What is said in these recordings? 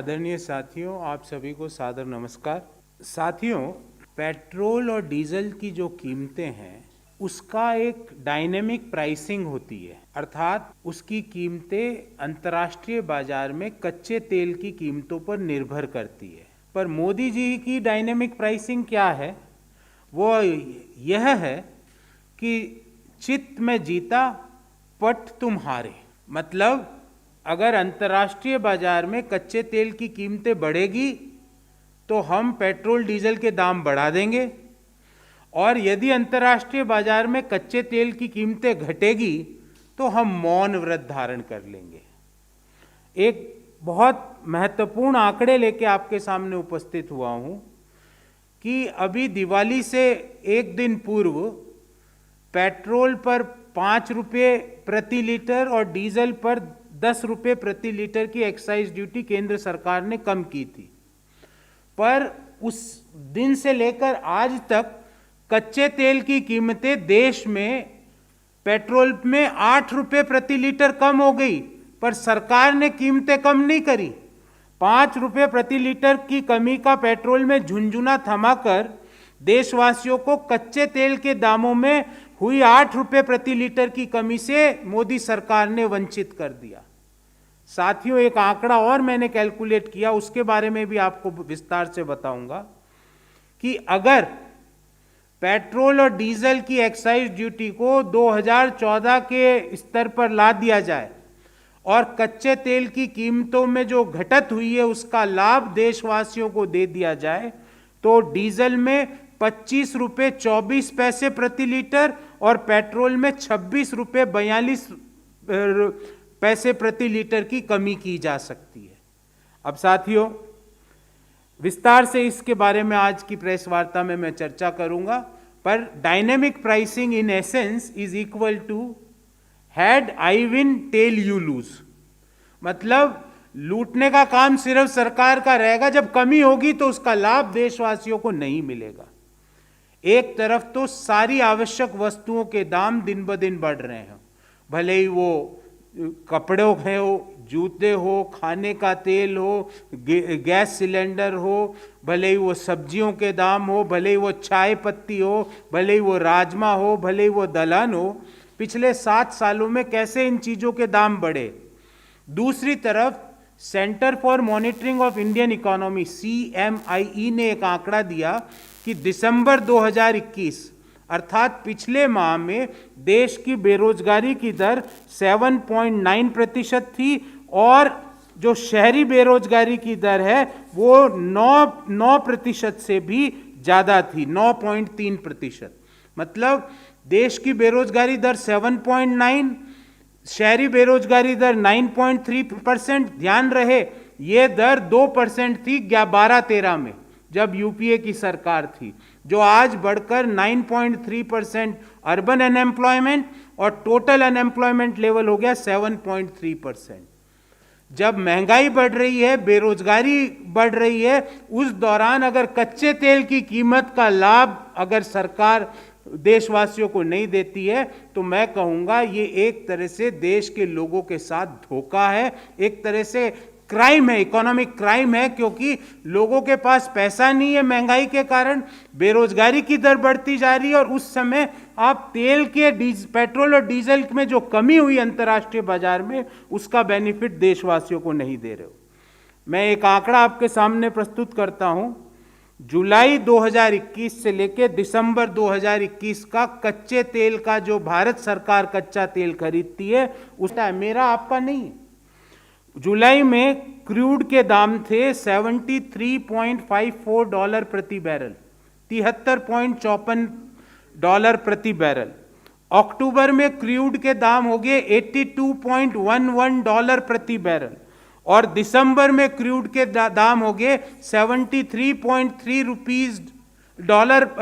आदरणीय साथियों, आप सभी को सादर नमस्कार। साथियों, पेट्रोल और डीजल की जो कीमतें हैं उसका एक डायनेमिक प्राइसिंग होती है, अर्थात उसकी कीमतें अंतर्राष्ट्रीय बाजार में कच्चे तेल की कीमतों पर निर्भर करती है। पर मोदी जी की डायनेमिक प्राइसिंग क्या है? वो यह है कि चित्त में जीता पट तुम हारे। मतलब अगर अंतर्राष्ट्रीय बाजार में कच्चे तेल की कीमतें बढ़ेगी तो हम पेट्रोल डीजल के दाम बढ़ा देंगे, और यदि अंतर्राष्ट्रीय बाजार में कच्चे तेल की कीमतें घटेगी तो हम मौन व्रत धारण कर लेंगे। एक बहुत महत्वपूर्ण आंकड़े लेके आपके सामने उपस्थित हुआ हूं कि अभी दिवाली से एक दिन पूर्व पेट्रोल पर 5 रुपये प्रति लीटर और डीजल पर 10 रुपये प्रति लीटर की एक्साइज ड्यूटी केंद्र सरकार ने कम की थी। पर उस दिन से लेकर आज तक कच्चे तेल की कीमतें देश में पेट्रोल में 8 रुपये प्रति लीटर कम हो गई, पर सरकार ने कीमतें कम नहीं करी। 5 रुपये प्रति लीटर की कमी का पेट्रोल में झुंझुना थमाकर देशवासियों को कच्चे तेल के दामों में हुई 8 रुपये प्रति लीटर की कमी से मोदी सरकार ने वंचित कर दिया। साथियों, एक आंकड़ा और मैंने कैलकुलेट किया, उसके बारे में भी आपको विस्तार से बताऊंगा कि अगर पेट्रोल और डीजल की एक्साइज ड्यूटी को 2014 के स्तर पर ला दिया जाए और कच्चे तेल की कीमतों में जो घटत हुई है उसका लाभ देशवासियों को दे दिया जाए तो डीजल में 25 रुपये 24 पैसे प्रति लीटर और पेट्रोल में 26 रुपये 42 पैसे प्रति लीटर की कमी की जा सकती है। अब साथियों, विस्तार से इसके बारे में आज की प्रेस वार्ता में मैं चर्चा करूंगा, पर dynamic pricing in essence is equal to head I win tail you lose. मतलब लूटने का काम सिर्फ सरकार का रहेगा, जब कमी होगी तो उसका लाभ देशवासियों को नहीं मिलेगा। एक तरफ तो सारी आवश्यक वस्तुओं के दाम दिन ब दिन बढ़ रहे हैं, भले ही वो कपड़े हो, जूते हो, खाने का तेल हो, गैस सिलेंडर हो, भले ही वो सब्जियों के दाम हो, भले ही वो चाय पत्ती हो, भले ही वो राजमा हो, भले ही वो दलहन हो। पिछले 7 सालों में कैसे इन चीज़ों के दाम बढ़े। दूसरी तरफ centre for monitoring of Indian economy CMIE ने एक आंकड़ा दिया कि दिसंबर 2021 अर्थात पिछले माह में देश की बेरोजगारी की दर 7.9% थी और जो शहरी बेरोजगारी की दर है वो 9% से भी ज़्यादा थी, 9.3%। मतलब देश की बेरोजगारी दर 7.9, शहरी बेरोजगारी दर 9.3%। ध्यान रहे ये दर 2% थी 12-13 में जब यूपीए की सरकार थी, जो आज बढ़कर 9.3% अर्बन अनएम्प्लॉयमेंट और टोटल अनएम्प्लॉयमेंट लेवल हो गया 7.3%। जब महंगाई बढ़ रही है, बेरोजगारी बढ़ रही है, उस दौरान अगर कच्चे तेल की कीमत का लाभ अगर सरकार देशवासियों को नहीं देती है तो मैं कहूँगा ये एक तरह से देश के लोगों के साथ धोखा है, एक तरह से क्राइम है, इकोनॉमिक क्राइम है, क्योंकि लोगों के पास पैसा नहीं है महंगाई के कारण, बेरोजगारी की दर बढ़ती जा रही है और उस समय आप तेल के पेट्रोल और डीजल में जो कमी हुई अंतर्राष्ट्रीय बाजार में उसका बेनिफिट देशवासियों को नहीं दे रहे हो। मैं एक आंकड़ा आपके सामने प्रस्तुत करता हूं। जुलाई 2021 से लेकर दिसंबर 2021 का कच्चे तेल का जो भारत सरकार कच्चा तेल खरीदती है उसका, मेरा आपका नहीं है। जुलाई में क्रूड के दाम थे $73.54 प्रति बैरल, $73.54 प्रति बैरल। अक्टूबर में क्रूड के दाम हो गए $82.11 प्रति बैरल और दिसंबर में क्रूड के दाम हो गए $73.3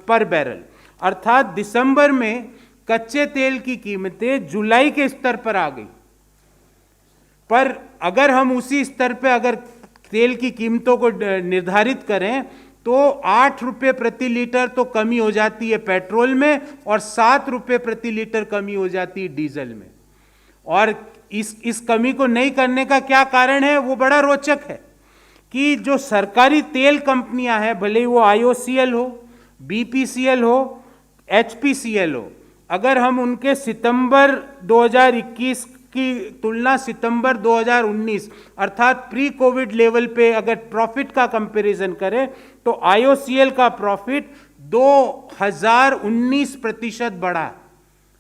पर बैरल। अर्थात दिसंबर में कच्चे तेल की कीमतें जुलाई के स्तर पर आ गई। पर अगर हम उसी स्तर पे अगर तेल की कीमतों को निर्धारित करें तो 8 रुपये प्रति लीटर तो कमी हो जाती है पेट्रोल में और 7 रुपये प्रति लीटर कमी हो जाती है डीजल में। और इस कमी को नहीं करने का क्या कारण है वो बड़ा रोचक है। कि जो सरकारी तेल कंपनियां हैं, भले ही वो IOCL हो, BPCL हो, HPCL हो, अगर हम उनके सितंबर 2021 की तुलना सितंबर 2019 अर्थात प्री कोविड लेवल पे अगर प्रॉफिट का कंपैरिजन करें तो IOCL का प्रॉफिट 2019% बढ़ा।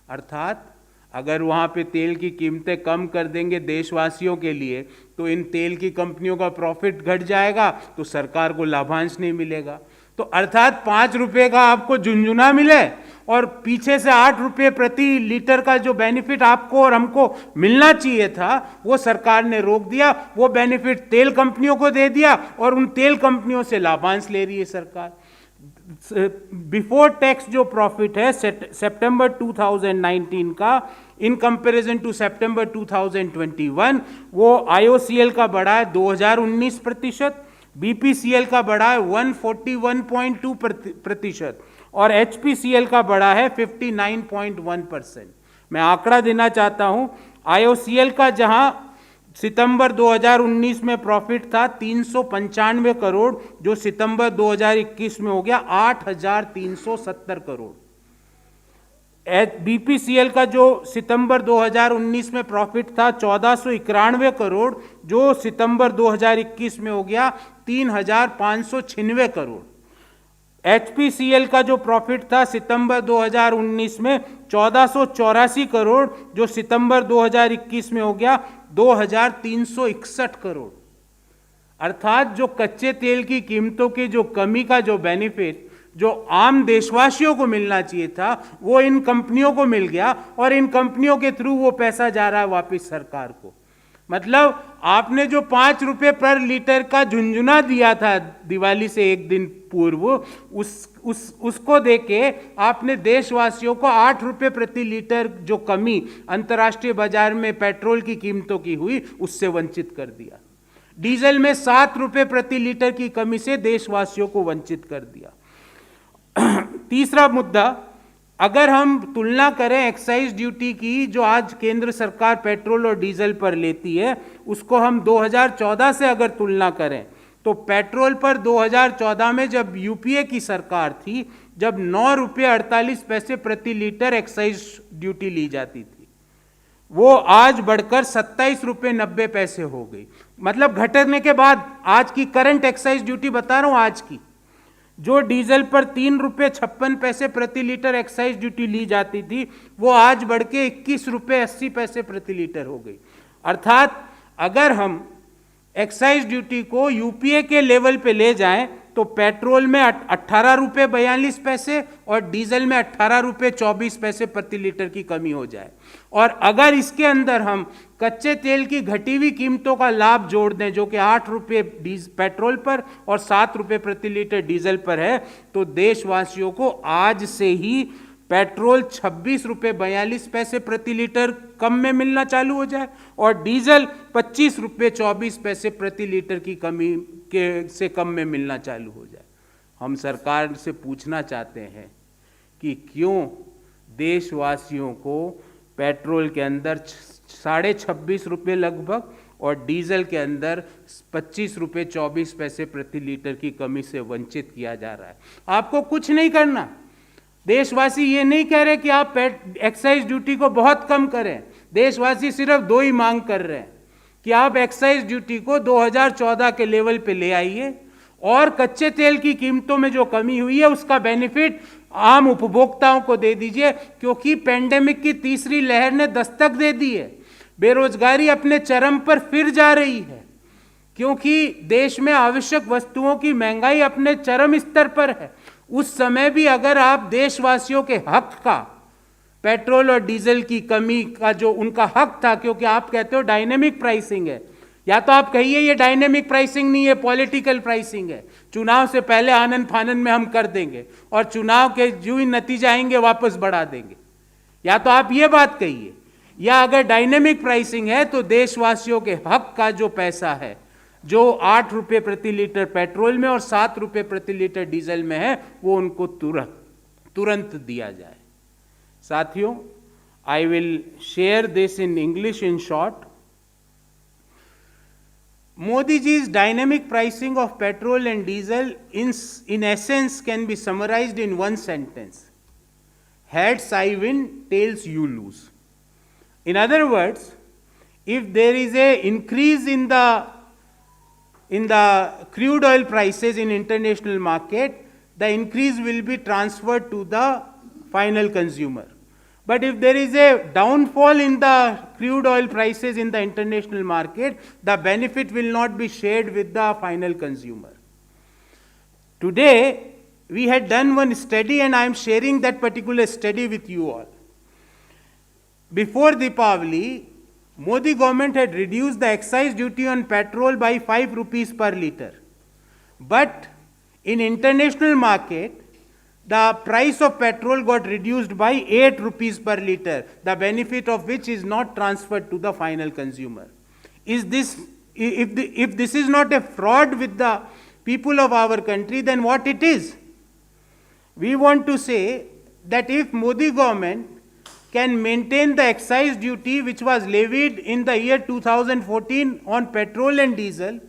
अर्थात अगर वहां पे तेल की कीमतें कम कर देंगे देशवासियों के लिए तो इन तेल की कंपनियों का प्रॉफिट घट जाएगा, तो सरकार को लाभांश नहीं मिलेगा। तो अर्थात 5 रुपए का आपको झुंझुना मिले और पीछे से 8 रुपए प्रति लीटर का जो बेनिफिट आपको और हमको मिलना चाहिए था वो सरकार ने रोक दिया। वो बेनिफिट तेल कंपनियों को दे दिया और उन तेल कंपनियों से लाभांश ले रही है सरकार। बिफोर टैक्स जो प्रॉफिट है सितंबर 2019 का इन कंपैरिजन टू सितंबर 2021 वो IOCL का बढ़ा है 2019%, BPCL का बढ़ा है 141.2% और HPCL का बढ़ा है 59.1%। मैं आंकड़ा देना चाहता हूं, IOCL का जहां सितंबर 2019 में प्रॉफिट था 395 करोड़, जो सितंबर 2021 में हो गया 8,370 करोड़। BPCL का जो सितंबर 2019 में प्रॉफिट था 1491 करोड़, जो सितंबर 2021 में हो गया 3,596 करोड़। HPCL का जो प्रॉफिट था सितंबर 2019 में 1484 करोड़, जो सितंबर 2021 में हो गया 2,361 करोड़। अर्थात जो कच्चे तेल की कीमतों की जो कमी का जो बेनिफिट जो आम देशवासियों को मिलना चाहिए था वो इन कंपनियों को मिल गया और इन कंपनियों के थ्रू वो पैसा जा रहा है वापस सरकार को। मतलब आपने जो 5 रुपए पर लीटर का झुंझुना दिया था दिवाली से एक दिन पूर्व, उसको देके आपने देशवासियों को 8 रुपए प्रति लीटर जो कमी अंतर्राष्ट्रीय बाजार में पेट्रोल की कीमतों की हुई उससे वंचित कर दिया। डीजल में 7 रुपए प्रति लीटर की कमी से देशवासियों को वंचित कर दिया। तीसरा मुद्दा, अगर हम तुलना करें एक्साइज ड्यूटी की जो आज केंद्र सरकार पेट्रोल और डीजल पर लेती है उसको हम 2014 से अगर तुलना करें तो पेट्रोल पर 2014 में जब यूपीए की सरकार थी, जब 9 रुपये 48 पैसे प्रति लीटर एक्साइज ड्यूटी ली जाती थी, वो आज बढ़कर 27 रुपये 90 पैसे हो गई। मतलब घटने के बाद आज की करंट एक्साइज ड्यूटी बता रहा हूं, आज की जो डीजल पर 3 रुपये 56 पैसे प्रति लीटर एक्साइज ड्यूटी ली जाती थी वो आज बढ़ के 21 रुपये 80 पैसे प्रति लीटर हो गई। अर्थात अगर हम एक्साइज ड्यूटी को यूपीए के लेवल पे ले जाएं तो पेट्रोल में 18 रुपये 42 पैसे और डीजल में 18 रुपये 24 पैसे प्रति लीटर की कमी हो जाए। और अगर इसके अंदर हम कच्चे तेल की घटी हुई कीमतों का लाभ जोड़ दें जो कि 8 रुपये पेट्रोल पर और 7 रुपये प्रति लीटर डीजल पर है, तो देशवासियों को आज से ही पेट्रोल 26 रुपये 42 पैसे प्रति लीटर कम में मिलना चालू हो जाए और डीजल 25 रुपये 24 पैसे प्रति लीटर की कमी के से कम में मिलना चालू हो जाए। हम सरकार से पूछना चाहते हैं कि क्यों देशवासियों को पेट्रोल के अंदर 26.5 रुपये लगभग और डीजल के अंदर 25 रुपये 24 पैसे प्रति लीटर की कमी से वंचित किया जा रहा है। आपको कुछ नहीं करना। देशवासी ये नहीं कह रहे कि आप एक्साइज ड्यूटी को बहुत कम करें। देशवासी सिर्फ 2 ही मांग कर रहे हैं कि आप एक्साइज ड्यूटी को 2014 के लेवल पे ले आइए और कच्चे तेल की कीमतों में जो कमी हुई है उसका बेनिफिट आम उपभोक्ताओं को दे दीजिए, क्योंकि पेंडेमिक की तीसरी लहर ने दस्तक दे दी है। बेरोजगारी अपने चरम पर फिर जा रही है, क्योंकि देश में आवश्यक वस्तुओं की महंगाई अपने चरम स्तर पर है। उस समय भी अगर आप देशवासियों के हक का, पेट्रोल और डीजल की कमी का जो उनका हक था, क्योंकि आप कहते हो डायनेमिक प्राइसिंग है, या तो आप कहिए ये डायनेमिक प्राइसिंग नहीं है, पॉलिटिकल प्राइसिंग है, चुनाव से पहले आनंद फानन में हम कर देंगे और चुनाव के जो ही नतीजे आएंगे वापस बढ़ा देंगे, या तो आप ये बात कहिए। या अगर डायनेमिक प्राइसिंग है तो देशवासियों के हक का जो पैसा है, जो 8 रुपये प्रति लीटर पेट्रोल में और 7 रुपये प्रति लीटर डीजल में है, वो उनको तुरंत दिया जाए। साथियों, I will share this in English in short. Modi ji's dynamic pricing of petrol and diesel in essence can be summarized in one sentence. Heads I win, tails you lose. In other words, if there is a increase in the crude oil prices in international market, the increase will be transferred to the final consumer. But if there is a downfall in the crude oil prices in the international market, the benefit will not be shared with the final consumer. Today, we had done one study and I am sharing that particular study with you all. Before Deepavali, Modi government had reduced the excise duty on petrol by 5 rupees per litre. But in international market, the price of petrol got reduced by 8 rupees per litre, the benefit of which is not transferred to the final consumer. If this is not a fraud with the people of our country, then what it is? We want to say that if Modi government can maintain the excise duty which was levied in the year 2014 on petrol and diesel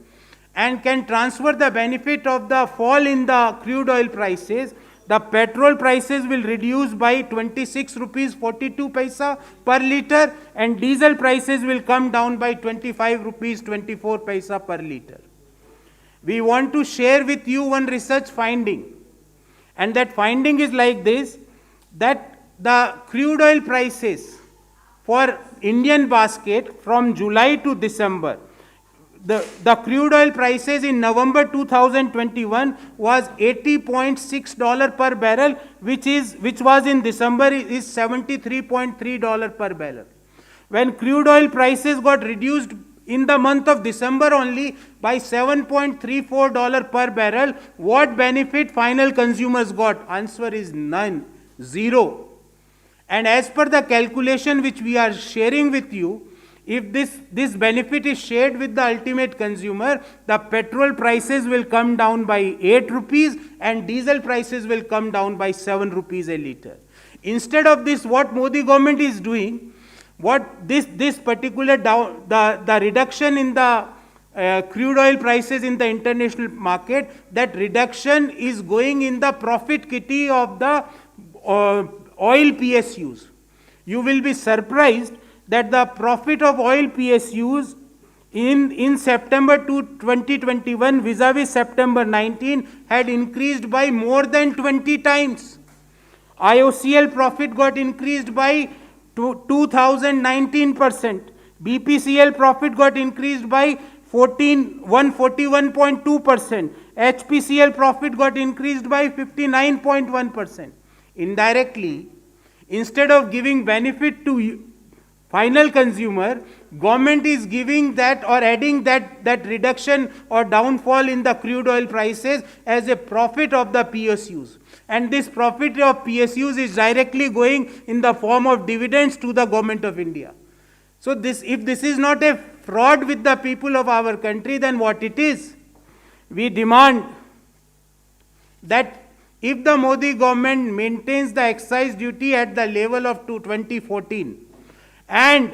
and can transfer the benefit of the fall in the crude oil prices, the petrol prices will reduce by 26 rupees 42 paisa per litre and diesel prices will come down by 25 rupees 24 paisa per litre. We want to share with you one research finding, and that finding is like this, that the crude oil prices for Indian basket from July to December, the crude oil prices in November 2021 was $80.6 per barrel, which was in December is $73.3 per barrel. When crude oil prices got reduced in the month of December only by $7.34 per barrel, what benefit final consumers got? Answer is none, zero. And as per the calculation which we are sharing with you, if this benefit is shared with the ultimate consumer, the petrol prices will come down by 8 rupees and diesel prices will come down by 7 rupees a litre. Instead of this, what Modi government is doing, what this particular the reduction in the crude oil prices in the international market, that reduction is going in the profit kitty of the oil PSUs. You will be surprised that the profit of oil PSUs in September 2021 vis-a-vis September 19 had increased by more than 20 times. IOCL profit got increased by 2019%. BPCL profit got increased by 141.2%. HPCL profit got increased by 59.1%. Indirectly, instead of giving benefit to final consumer, government is giving that or adding that reduction or downfall in the crude oil prices as a profit of the PSUs. And this profit of PSUs is directly going in the form of dividends to the government of India. So if this is not a fraud with the people of our country, then what it is? We demand that if the Modi government maintains the excise duty at the level of 2014, and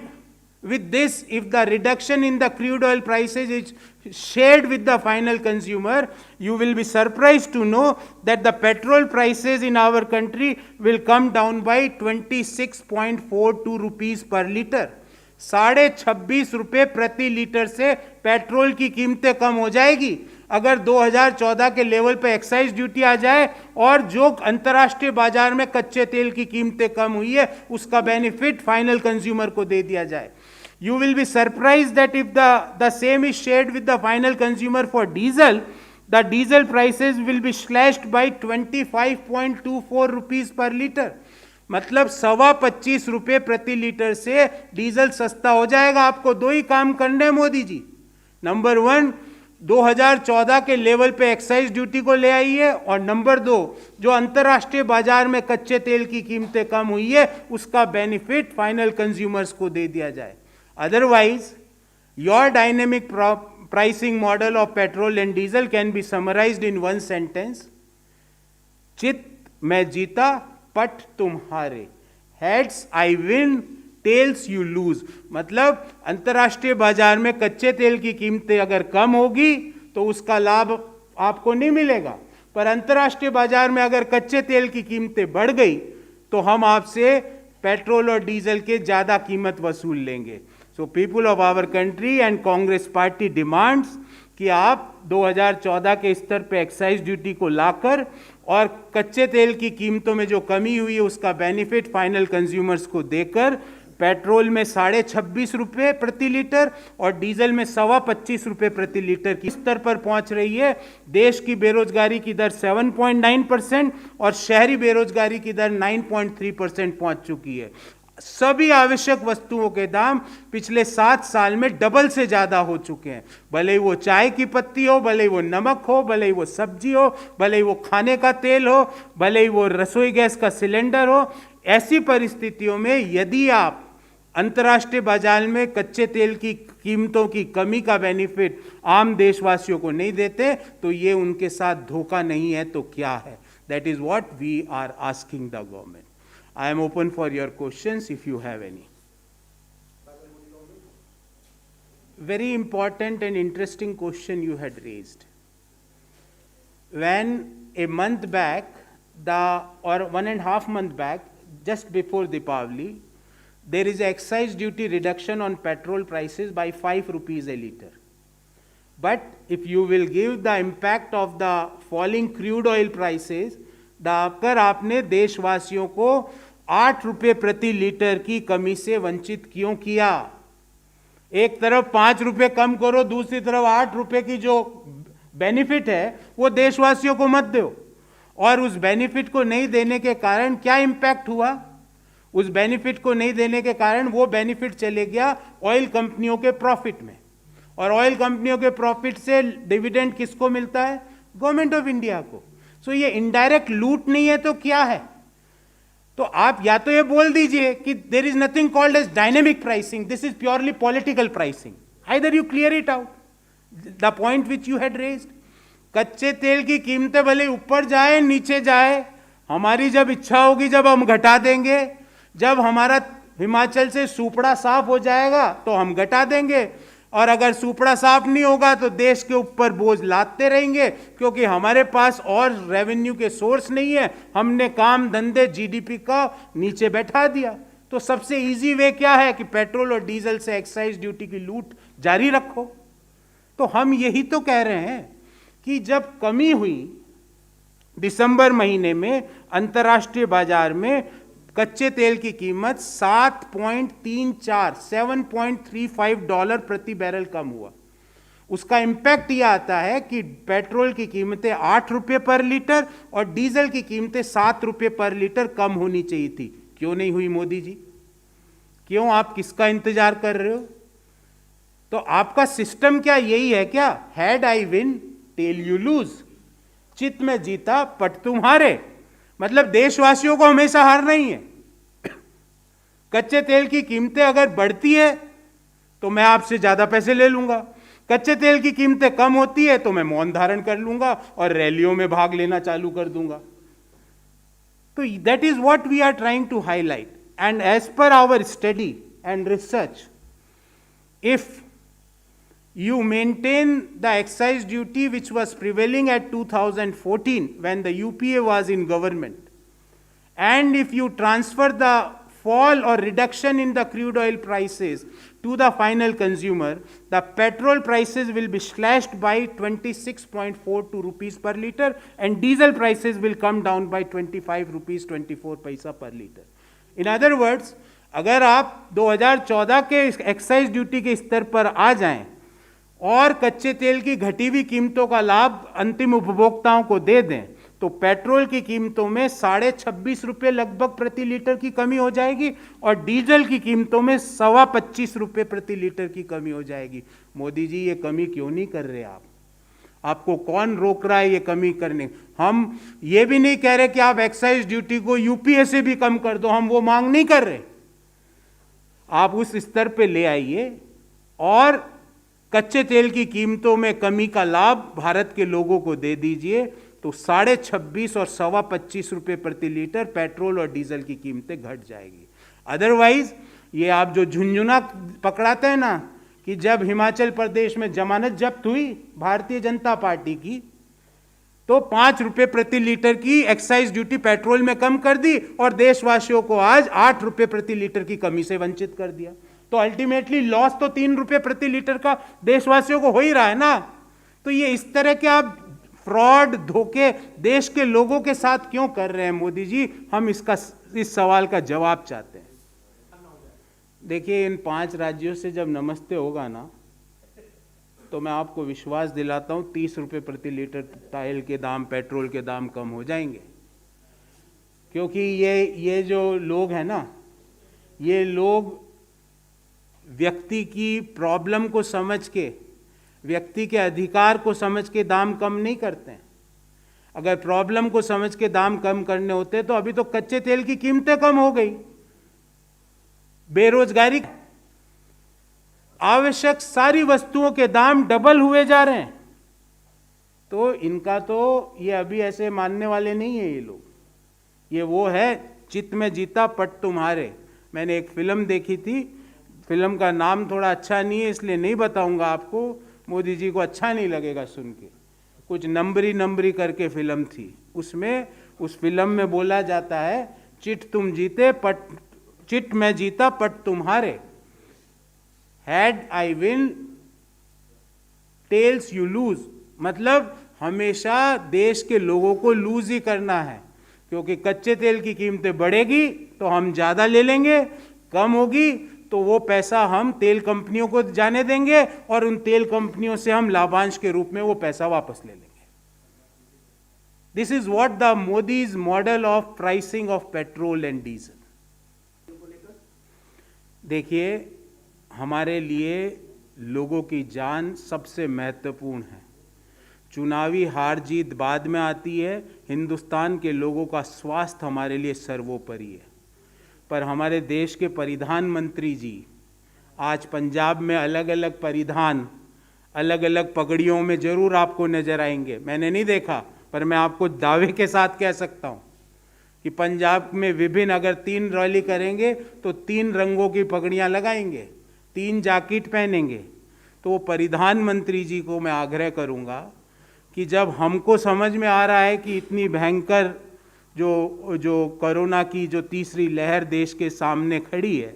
with this, if the reduction in the crude oil prices is shared with the final consumer, you will be surprised to know that the petrol prices in our country will come down by 26.42 rupees per litre. 26.5 रुपए प्रति litre से petrol की कीमतें कम हो जाएगी अगर 2014 के level पे एक्साइज ड्यूटी आ जाए और जो अंतर्राष्ट्रीय बाजार में कच्चे तेल की कीमतें कम हुई है उसका बेनिफिट फाइनल कंज्यूमर को दे दिया जाए. You will be surprised that if the same is shared with the final consumer for diesel, the diesel prices will be slashed by 25.24 rupees per litre. मतलब 25 रुपये प्रति लीटर से डीजल सस्ता हो जाएगा. आपको दो ही काम करने हैं मोदी जी. नंबर 1, 2014 के लेवल पे एक्साइज ड्यूटी को ले आइए, और नंबर 2, जो अंतर्राष्ट्रीय बाजार में कच्चे तेल की कीमतें कम हुई है उसका बेनिफिट फाइनल कंज्यूमर्स को दे दिया जाए. Otherwise your dynamic pricing model of petrol and diesel can be summarized in one sentence. चित मैं जीता, पट तुम हारे. Heads I win, tells you lose, मतलब अंतर्राष्ट्रीय बाजार में कच्चे तेल की कीमतें अगर कम होगी तो उसका लाभ आपको नहीं मिलेगा, पर अंतर्राष्ट्रीय बाजार में अगर कच्चे तेल की कीमतें बढ़ गई तो हम आपसे पेट्रोल और डीजल के ज्यादा कीमत वसूल लेंगे। So people of our country and Congress party demands कि आप 2014 के स्तर पे एक्साइज ड्यूटी को लाकर और कच्चे तेल की कीमतों में जो कमी हुई है उसका बेनिफिट फाइनल कंज्यूमर्स को देकर पेट्रोल में 26.5 रुपये प्रति लीटर और डीजल में 25.25 रुपये प्रति लीटर की स्तर पर पहुंच रही है। देश की बेरोजगारी की दर 7.9% और शहरी बेरोजगारी की दर 9.3% पहुंच चुकी है। सभी आवश्यक वस्तुओं के दाम पिछले 7 साल में डबल से ज्यादा हो चुके हैं, भले ही वो चाय की पत्ती हो, भले ही वो नमक हो, भले ही वो सब्जी हो, भले ही वो खाने का तेल हो, भले ही वो रसोई गैस का सिलेंडर हो। ऐसी परिस्थितियों में यदि आप अंतर्राष्ट्रीय बाजार में कच्चे तेल की कीमतों की कमी का बेनिफिट आम देशवासियों को नहीं देते तो ये उनके साथ धोखा नहीं है तो क्या है? That is what we are asking the government. I am open for your questions if you have any. Very important and interesting question you had raised. When a month back, or 1.5 months back, just before Deepavali, there is excise duty reduction on petrol prices by 5 rupees a liter. But if you will give the impact of the falling crude oil prices, अगर आपने देशवासियों को 8 रुपये प्रति litre की कमी से वंचित क्यों किया? एक तरफ 5 रुपये कम करो, दूसरी तरफ 8 रुपये की जो बेनिफिट है वो देशवासियों को मत दो। और उस बेनिफिट को नहीं देने के कारण क्या इंपैक्ट हुआ? उस बेनिफिट को नहीं देने के कारण वो बेनिफिट चले गया ऑयल कंपनियों के प्रॉफिट में, और ऑयल कंपनियों के प्रॉफिट से डिविडेंड किसको मिलता है? गवर्नमेंट ऑफ इंडिया को। सो ये इनडायरेक्ट लूट नहीं है तो क्या है? तो आप या तो ये बोल दीजिए कि there is nothing called as dynamic pricing, this is purely political pricing. Either you clear it out the point which you had raised. कच्चे तेल की कीमतें भले ऊपर जाए नीचे जाए, हमारी जब इच्छा होगी जब हम घटा देंगे, जब हमारा हिमाचल से सूपड़ा साफ हो जाएगा तो हम घटा देंगे, और अगर सूपड़ा साफ नहीं होगा तो देश के ऊपर बोझ लादते रहेंगे, क्योंकि हमारे पास और रेवेन्यू के सोर्स नहीं है। हमने काम धंधे जीडीपी का नीचे बैठा दिया। तो सबसे इजी वे क्या है कि पेट्रोल और डीजल से एक्साइज ड्यूटी की लूट जारी रखो। तो हम यही तो कह रहे हैं कि जब कमी हुई दिसंबर महीने में अंतर्राष्ट्रीय बाजार में कच्चे तेल की कीमत 7.35 डॉलर प्रति बैरल कम हुआ। उसका इंपैक्ट यह आता है कि पेट्रोल की कीमतें 8 रुपये पर लीटर और डीजल की कीमतें 7 रुपये पर लीटर कम होनी चाहिए थी। क्यों नहीं हुई मोदी जी? क्यों? आप किसका इंतजार कर रहे हो? तो आपका सिस्टम क्या यही है क्या? Head I win tail you lose, चित में जीता पट तुम्हारे। मतलब देशवासियों को हमेशा हारना ही है। कच्चे तेल की कीमतें अगर बढ़ती है तो मैं आपसे ज्यादा पैसे ले लूंगा, कच्चे तेल की कीमतें कम होती है तो मैं मौन धारण कर लूंगा और रैलियों में भाग लेना चालू कर दूंगा। तो that is what we are trying to highlight, and as per our study and research, if you maintain the excise duty which was prevailing at 2014 when the UPA was in government, and if you transfer the fall or reduction in the crude oil prices to the final consumer, the petrol prices will be slashed by 26.42 rupees per liter and diesel prices will come down by 25 rupees 24 paisa per liter. In other words, अगर आप 2014 के excise duty के स्तर पर आ जाएं और कच्चे तेल की घटी हुई कीमतों का लाभ अंतिम उपभोक्ताओं को दे दें तो पेट्रोल की कीमतों में 26.5 रुपये लगभग प्रति लीटर की कमी हो जाएगी और डीजल की कीमतों में 25.25 रुपये प्रति लीटर की कमी हो जाएगी। मोदी जी, ये कमी क्यों नहीं कर रहे आप? आपको कौन रोक रहा है ये कमी करने? हम ये भी नहीं कह रहे कि आप एक्साइज ड्यूटी को यूपीए से भी कम कर दो, हम वो मांग नहीं कर रहे। आप उस स्तर पे ले आइए और कच्चे तेल की कीमतों में कमी का लाभ भारत के लोगों को दे दीजिए, तो 26.5 और 25.25 रुपये प्रति लीटर पेट्रोल और डीजल की कीमतें घट जाएगी। अदरवाइज ये आप जो झुंझुना पकड़ाते हैं ना कि जब हिमाचल प्रदेश में जमानत जब्त हुई भारतीय जनता पार्टी की, तो 5 रुपए प्रति लीटर की एक्साइज ड्यूटी पेट्रोल में कम कर दी और देशवासियों को आज 8 रुपए प्रति लीटर की कमी से वंचित कर दिया। तो अल्टीमेटली लॉस तो 3 रुपए प्रति लीटर का देशवासियों को हो ही रहा है ना। तो ये इस तरह के आप फ्रॉड, धोखे देश के लोगों के साथ क्यों कर रहे हैं मोदी जी? हम इस सवाल का जवाब चाहते हैं। देखिए, इन 5 राज्यों से जब नमस्ते होगा ना, तो मैं आपको विश्वास दिलाता हूं 30 रुपए प्रति लीटर तेल के दाम, पेट्रोल के दाम कम हो जाएंगे। क्योंकि ये जो लोग हैं ना, ये लोग व्यक्ति की प्रॉब्लम को समझ के, व्यक्ति के अधिकार को समझ के दाम कम नहीं करते हैं। अगर प्रॉब्लम को समझ के दाम कम करने होते तो अभी तो कच्चे तेल की कीमतें कम हो गई, बेरोजगारी, आवश्यक सारी वस्तुओं के दाम डबल हुए जा रहे हैं। तो इनका तो ये अभी ऐसे मानने वाले नहीं है ये लोग। ये वो है चित्त में जीता पट तुम्हारे। मैंने एक फिल्म देखी थी, फिल्म का नाम थोड़ा अच्छा नहीं है इसलिए नहीं बताऊंगा आपको, मोदी जी को अच्छा नहीं लगेगा सुन के। कुछ नंबरी करके फिल्म थी, उसमें उस फिल्म में बोला जाता है चिट तुम जीते पट, चिट मैं जीता पट तुम्हारे, had I win tells you lose. मतलब हमेशा देश के लोगों को लूज ही करना है, क्योंकि कच्चे तेल की कीमतें बढ़ेगी तो हम ज्यादा ले लेंगे, कम होगी तो वो पैसा हम तेल कंपनियों को जाने देंगे और उन तेल कंपनियों से हम लाभांश के रूप में वो पैसा वापस ले लेंगे। This is what the Modi's model of pricing of petrol and diesel. देखिए, हमारे लिए लोगों की जान सबसे महत्वपूर्ण है। चुनावी हार जीत बाद में आती है, हिंदुस्तान के लोगों का स्वास्थ्य हमारे लिए सर्वोपरि है। पर हमारे देश के परिधान मंत्री जी आज पंजाब में अलग अलग परिधान, अलग अलग पगड़ियों में जरूर आपको नजर आएंगे। मैंने नहीं देखा, पर मैं आपको दावे के साथ कह सकता हूं कि पंजाब में विभिन्न, अगर 3 रैली करेंगे तो 3 रंगों की पगड़ियां लगाएंगे, 3 जैकेट पहनेंगे। तो वो परिधान मंत्री जी को मैं आग्रह करूंगा कि जब हमको समझ में आ रहा है कि इतनी भयंकर जो कोरोना की जो तीसरी लहर देश के सामने खड़ी है,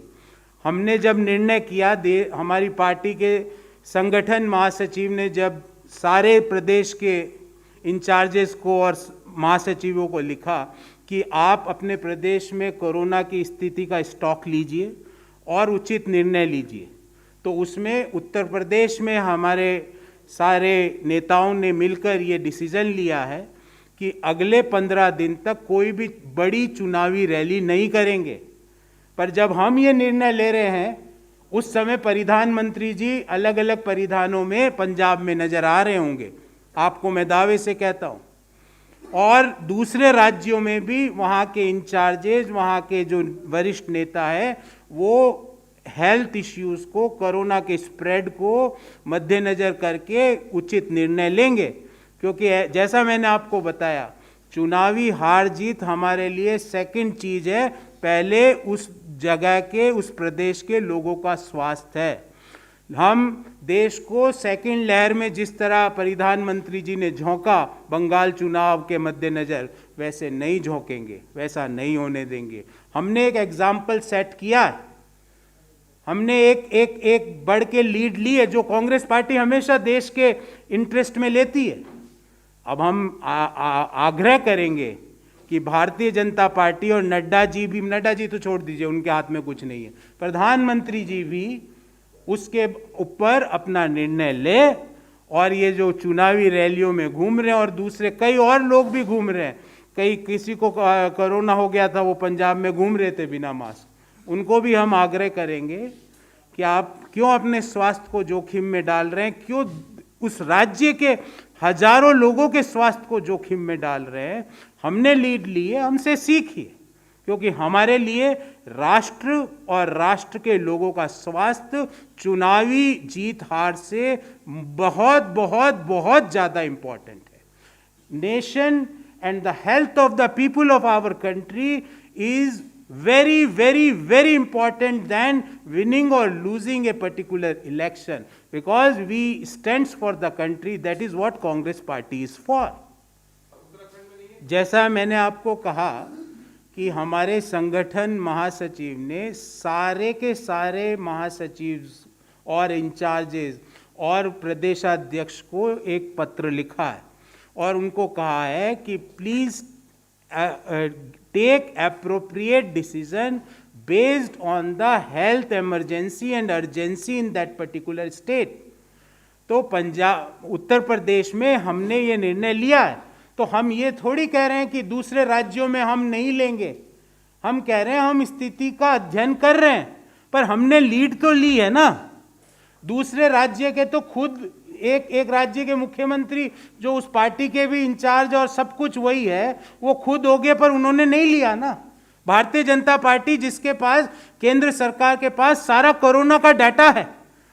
हमने जब निर्णय किया, हमारी पार्टी के संगठन महासचिव ने जब सारे प्रदेश के इंचार्जेस को और महासचिवों को लिखा कि आप अपने प्रदेश में कोरोना की स्थिति का स्टॉक लीजिए और उचित निर्णय लीजिए, तो उसमें उत्तर प्रदेश में हमारे सारे नेताओं ने मिलकर ये डिसीजन लिया है कि अगले 15 दिन तक कोई भी बड़ी चुनावी रैली नहीं करेंगे। पर जब हम ये निर्णय ले रहे हैं, उस समय परिधान मंत्री जी अलग अलग परिधानों में पंजाब में नजर आ रहे होंगे, आपको मैं दावे से कहता हूं। और दूसरे राज्यों में भी वहां के इंचार्जेज, वहां के जो वरिष्ठ नेता है, वो हेल्थ इश्यूज को, कोरोना के स्प्रेड को मद्देनजर करके उचित निर्णय लेंगे। क्योंकि जैसा मैंने आपको बताया, चुनावी हार जीत हमारे लिए सेकंड चीज है, पहले उस जगह के, उस प्रदेश के लोगों का स्वास्थ्य है। हम देश को सेकंड लहर में जिस तरह परिधान मंत्री जी ने झोंका बंगाल चुनाव के मद्देनजर, वैसे नहीं झोंकेंगे, वैसा नहीं होने देंगे। हमने एक एग्जाम्पल सेट किया है, हमने एक बढ़ के लीड ली है, जो कांग्रेस पार्टी हमेशा देश के इंटरेस्ट में लेती है। अब हम आग्रह करेंगे कि भारतीय जनता पार्टी और नड्डा जी भी, नड्डा जी तो छोड़ दीजिए, उनके हाथ में कुछ नहीं है, प्रधानमंत्री जी भी उसके ऊपर अपना निर्णय ले। और ये जो चुनावी रैलियों में घूम रहे हैं और दूसरे कई और लोग भी घूम रहे हैं, कई किसी को कोरोना हो गया था, वो पंजाब में घूम रहे थे बिना मास्क, उनको भी हम आग्रह करेंगे कि आप क्यों अपने स्वास्थ्य को जोखिम में डाल रहे हैं, क्यों उस राज्य के हजारों लोगों के स्वास्थ्य को जोखिम में डाल रहे हैं। हमने लीड ली है, हमसे सीखिए, क्योंकि हमारे लिए राष्ट्र और राष्ट्र के लोगों का स्वास्थ्य चुनावी जीत हार से बहुत बहुत बहुत ज्यादा इंपॉर्टेंट है। Nation and the health of the people of our country is very, very, very important than winning or losing a particular election, because we stands for the country. That is what Congress party is for. जैसा मैंने आपको कहा कि हमारे संगठन महासचिव ने सारे के सारे महासचिव और इंचार्जेस और प्रदेशाध्यक्ष को एक पत्र लिखा है और उनको कहा है कि please take appropriate decision based on the health emergency and urgency in that particular state. तो पंजाब, उत्तर प्रदेश में हमने ये निर्णय लिया है, तो हम ये थोड़ी कह रहे हैं कि दूसरे राज्यों में हम नहीं लेंगे। हम कह रहे हैं हम स्थिति का अध्ययन कर रहे हैं, पर हमने लीड तो ली है ना। दूसरे राज्य के तो खुद एक राज्य के मुख्यमंत्री जो उस पार्टी के भी इंचार्ज और सब कुछ वही है, वो खुद हो गए, पर उन्होंने नहीं लिया ना। भारतीय जनता पार्टी, जिसके पास केंद्र सरकार के पास सारा कोरोना का डाटा है,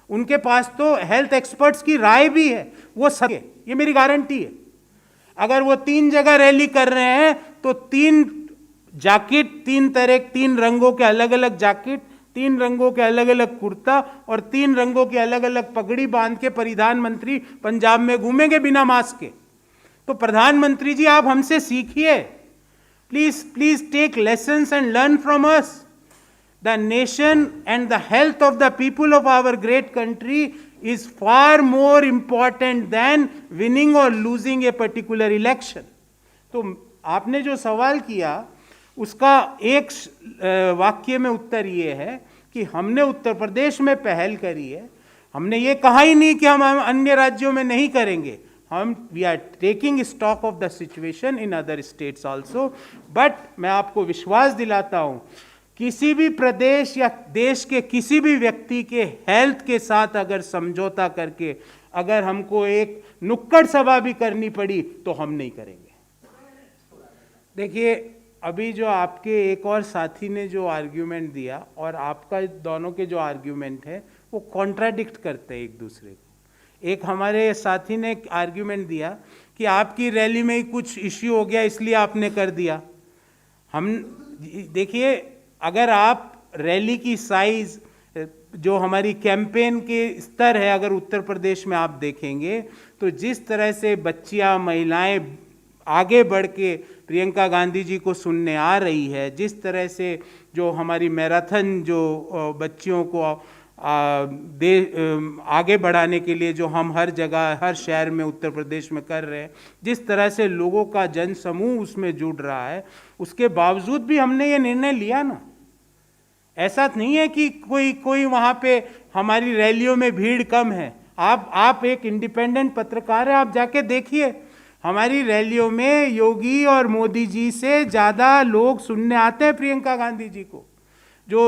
उनके पास तो हेल्थ एक्सपर्ट्स की राय भी है, वो सब, ये मेरी गारंटी है। अगर वो 3 जगह रैली कर रहे हैं तो 3 जैकेट, 3 तरह, 3 रंगों के अलग अलग जैकेट, 3 रंगों के अलग अलग कुर्ता और 3 रंगों की अलग अलग पगड़ी बांध के प्रधानमंत्री पंजाब में घूमेंगे बिना मास्क के। तो प्रधानमंत्री जी, आप हमसे सीखिए, please take lessons and learn from us. The nation and the health of the people of our great country is far more important than winning or losing a particular election. तो आपने जो सवाल किया उसका एक वाक्य में उत्तर ये है कि हमने उत्तर प्रदेश में पहल करी है। हमने ये कहा ही नहीं कि हम अन्य राज्यों में नहीं करेंगे। हम we are taking stock of the situation in other states also. But मैं आपको विश्वास दिलाता हूँ, किसी भी प्रदेश या देश के किसी भी व्यक्ति के हेल्थ के साथ अगर समझौता करके अगर हमको एक नुक्कड़ सभा भी करनी पड़ी तो हम नहीं करेंगे। देखिए, अभी जो आपके एक और साथी ने जो आर्ग्यूमेंट दिया और आपका दोनों के जो आर्ग्यूमेंट है वो कॉन्ट्राडिक्ट करते हैं एक दूसरे को। एक हमारे साथी ने आर्ग्यूमेंट दिया कि आपकी रैली में ही कुछ इश्यू हो गया इसलिए आपने कर दिया। हम देखिए, अगर आप रैली की साइज, जो हमारी कैंपेन के स्तर है, अगर उत्तर प्रदेश में आप देखेंगे तो जिस तरह से बच्चियां, महिलाएं आगे बढ़ के प्रियंका गांधी जी को सुनने आ रही है, जिस तरह से जो हमारी मैराथन जो बच्चियों को आगे बढ़ाने के लिए जो हम हर जगह, हर शहर में उत्तर प्रदेश में कर रहे हैं, जिस तरह से लोगों का जन समूह उसमें जुड़ रहा है, उसके बावजूद भी हमने ये निर्णय लिया ना। ऐसा नहीं है कि कोई वहाँ पे हमारी रैलियों में भीड़ कम है। आप एक इंडिपेंडेंट पत्रकार है, आप जाके देखिए, हमारी रैलियों में योगी और मोदी जी से ज़्यादा लोग सुनने आते हैं प्रियंका गांधी जी को। जो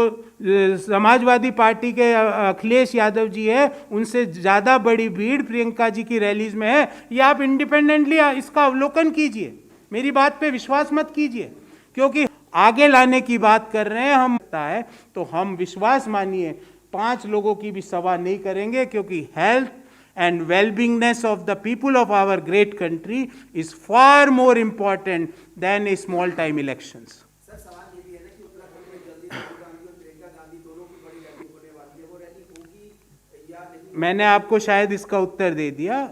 समाजवादी पार्टी के अखिलेश यादव जी है, उनसे ज़्यादा बड़ी भीड़ प्रियंका जी की रैलीज में है। ये आप इंडिपेंडेंटली इसका अवलोकन कीजिए, मेरी बात पे विश्वास मत कीजिए, क्योंकि आगे लाने की बात कर रहे हैं हम, है तो हम विश्वास मानिए 5 लोगों की भी सभा नहीं करेंगे, क्योंकि health and well-beingness of the people of our great country is far more important than a small time elections. Sir, सवाल ये भी है ना कि उत्तराखंड में जल्दी राहुल गांधी और प्रियंका गांधी दोनों की बड़ी रैली होने वाली है, वो रैली होगी या नहीं? मैंने आपको शायद इसका उत्तर दे दिया।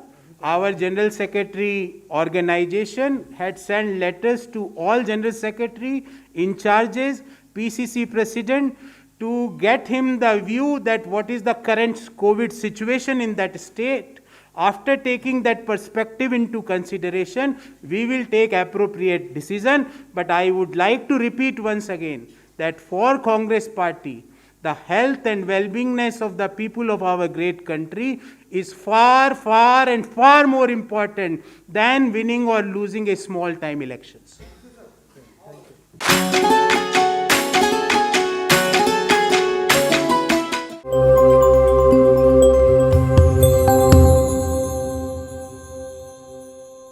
Our General Secretary organization had sent letters to all General Secretary, in charges, PCC President, to get him the view that what is the current COVID situation in that state. After taking that perspective into consideration, we will take appropriate decision. But I would like to repeat once again that for Congress Party, the health and well-beingness of the people of our great country is far, far and far more important than winning or losing a small time elections.